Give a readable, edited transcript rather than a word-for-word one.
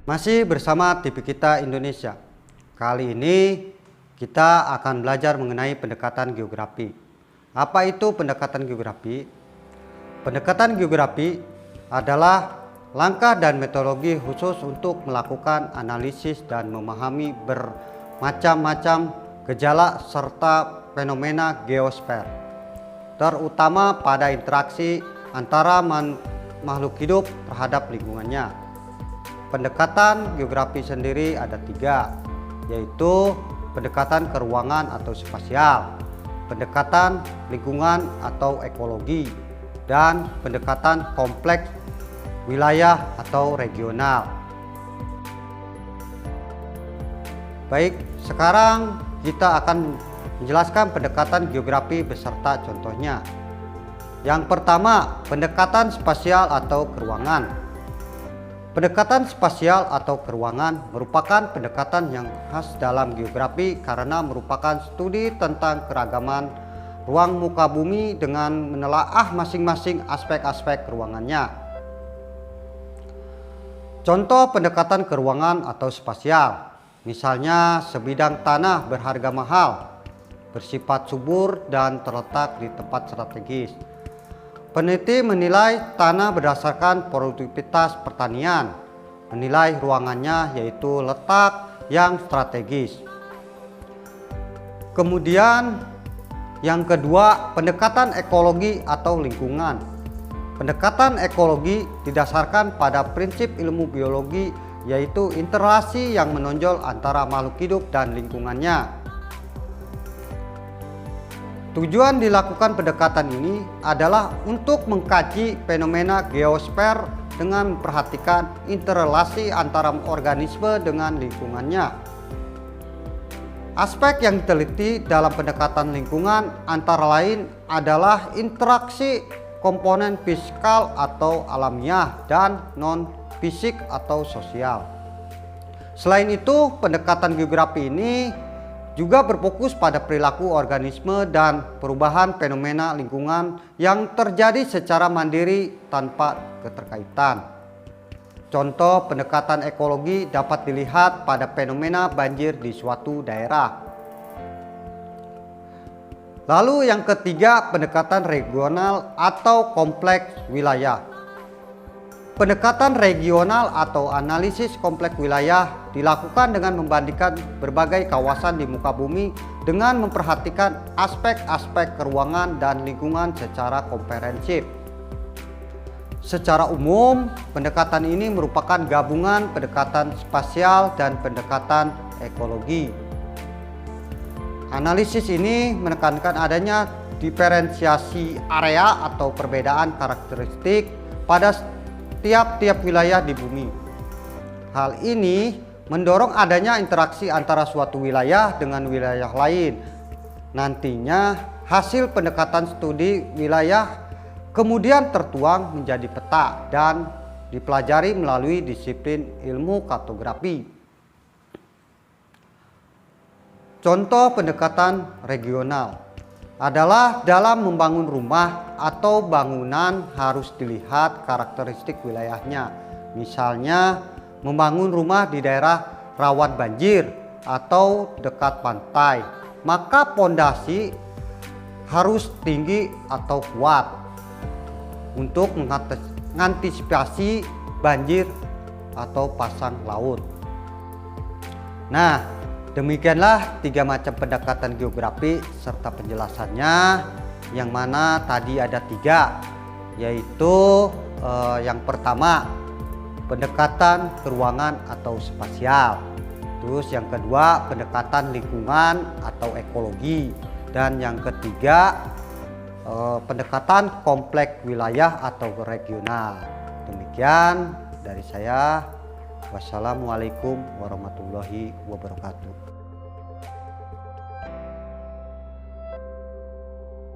Masih bersama TV Kita Indonesia. Kali ini kita akan belajar mengenai pendekatan geografi. Apa itu pendekatan geografi? Pendekatan geografi adalah langkah dan metodologi khusus untuk melakukan analisis dan memahami bermacam-macam gejala serta fenomena geosfer, terutama pada interaksi antara makhluk hidup terhadap lingkungannya. Pendekatan geografi sendiri ada tiga, yaitu pendekatan keruangan atau spasial, pendekatan lingkungan atau ekologi, dan pendekatan kompleks wilayah atau regional. Baik, sekarang kita akan menjelaskan pendekatan geografi beserta contohnya. Yang pertama, pendekatan spasial atau keruangan. Pendekatan spasial atau keruangan merupakan pendekatan yang khas dalam geografi karena merupakan studi tentang keragaman ruang muka bumi dengan menelaah masing-masing aspek-aspek ruangannya. Contoh pendekatan keruangan atau spasial, misalnya sebidang tanah berharga mahal, bersifat subur dan terletak di tempat strategis. Peneliti menilai tanah berdasarkan produktivitas pertanian, menilai ruangannya yaitu letak yang strategis. Kemudian yang kedua, pendekatan ekologi atau lingkungan. Pendekatan ekologi didasarkan pada prinsip ilmu biologi, yaitu interrelasi yang menonjol antara makhluk hidup dan lingkungannya. Tujuan dilakukan pendekatan ini adalah untuk mengkaji fenomena geosfer dengan memperhatikan interrelasi antara organisme dengan lingkungannya. Aspek yang diteliti dalam pendekatan lingkungan antara lain adalah interaksi komponen fisikal atau alamiah dan non-fisik atau sosial. Selain itu, pendekatan geografi ini juga berfokus pada perilaku organisme dan perubahan fenomena lingkungan yang terjadi secara mandiri tanpa keterkaitan. Contoh pendekatan ekologi dapat dilihat pada fenomena banjir di suatu daerah. Lalu yang ketiga, pendekatan regional atau kompleks wilayah. Pendekatan regional atau analisis kompleks wilayah dilakukan dengan membandingkan berbagai kawasan di muka bumi dengan memperhatikan aspek-aspek keruangan dan lingkungan secara komprehensif. Secara umum, pendekatan ini merupakan gabungan pendekatan spasial dan pendekatan ekologi. Analisis ini menekankan adanya diferensiasi area atau perbedaan karakteristik pada tiap-tiap wilayah di bumi. Hal ini mendorong adanya interaksi antara suatu wilayah dengan wilayah lain. Nantinya hasil pendekatan studi wilayah kemudian tertuang menjadi peta dan dipelajari melalui disiplin ilmu kartografi. Contoh pendekatan regional adalah dalam membangun rumah atau bangunan harus dilihat karakteristik wilayahnya. Misalnya membangun rumah di daerah rawan banjir atau dekat pantai, maka pondasi harus tinggi atau kuat untuk mengantisipasi banjir atau pasang laut. Nah, demikianlah tiga macam pendekatan geografi serta penjelasannya, yang mana tadi ada tiga, yaitu yang pertama pendekatan keruangan atau spasial, terus yang kedua pendekatan lingkungan atau ekologi, dan yang ketiga pendekatan kompleks wilayah atau regional. Demikian dari saya. Wassalamualaikum warahmatullahi wabarakatuh.